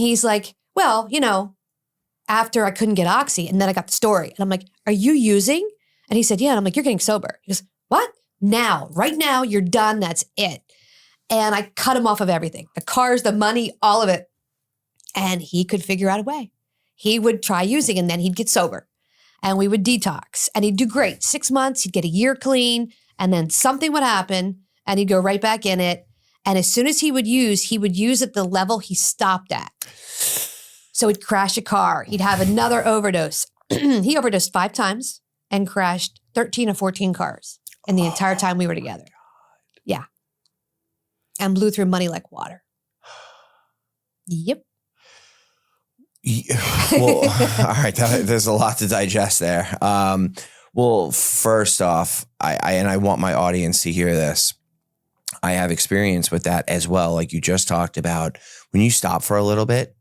He's like, well, after I couldn't get Oxy, and then I got the story. And I'm like, are you using? And he said, yeah. And I'm like, you're getting sober. He goes, what? Now, right now, you're done. That's it. And I cut him off of everything. The cars, the money, all of it. And he could figure out a way. He would try using and then he'd get sober. And we would detox. And he'd do great. 6 months, he'd get a year clean. And then something would happen and he'd go right back in it. And as soon as he would use at the level he stopped at. So he'd crash a car. He'd have another overdose. He overdosed 5 times and crashed 13 or 14 cars in the entire time we were together. Yeah. And blew through money like water. Yep. Well, all right. There's a lot to digest there. Well, first off, I want my audience to hear this. I have experience with that as well. Like you just talked about, when you stop for a little bit,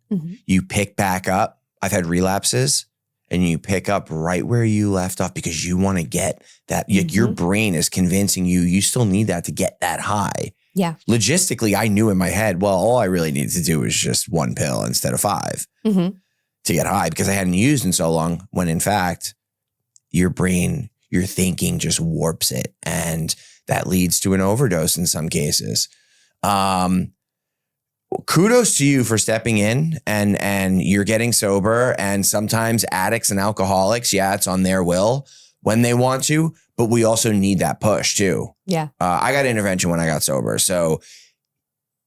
you pick back up. I've had relapses and you pick up right where you left off because you want to get that. Your brain is convincing you still need that to get that high. Yeah. Logistically, I knew in my head, well, all I really needed to do was just 1 pill instead of 5 to get high because I hadn't used in so long, when in fact, your brain, your thinking just warps it. And that leads to an overdose in some cases. Kudos to you for stepping in and you're getting sober. And sometimes addicts and alcoholics, yeah, it's on their will when they want to, but we also need that push too. Yeah. I got intervention when I got sober. So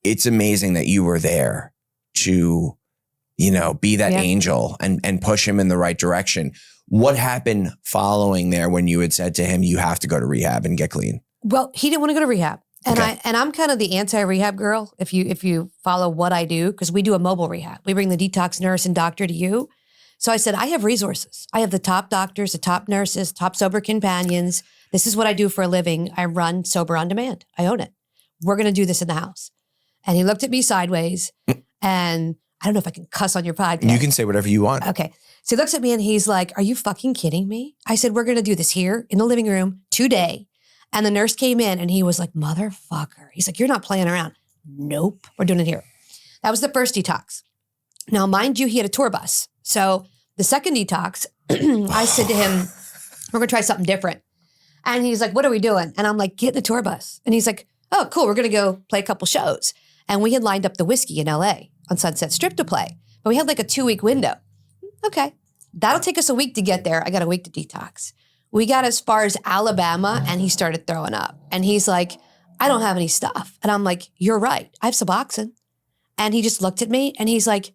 it's amazing that you were there to, be that angel and push him in the right direction. What happened following there when you had said to him, you have to go to rehab and get clean? Well, he didn't want to go to rehab. And Okay. I'm kind of the anti-rehab girl if you follow what I do, because we do a mobile rehab. We bring the detox nurse and doctor to you. So I said, I have resources. I have the top doctors, the top nurses, top sober companions. This is what I do for a living. I run Sober on Demand. I own it. We're going to do this in the house. And he looked at me sideways and I don't know if I can cuss on your podcast. You can say whatever you want. Okay. So he looks at me and he's like, are you fucking kidding me? I said, we're going to do this here in the living room today. And the nurse came in and he was like, motherfucker. He's like, you're not playing around. Nope. We're doing it here. That was the first detox. Now, mind you, he had a tour bus. So the second detox, I said to him, we're going to try something different. And he's like, what are we doing? And I'm like, get in the tour bus. And he's like, oh, cool. We're going to go play a couple shows. And we had lined up the Whiskey in LA on Sunset Strip to play. But we had like a 2-week window. Okay. That'll take us a week to get there. I got a week to detox. We got as far as Alabama and he started throwing up. And he's like, I don't have any stuff. And I'm like, you're right. I have Suboxone. And he just looked at me and he's like,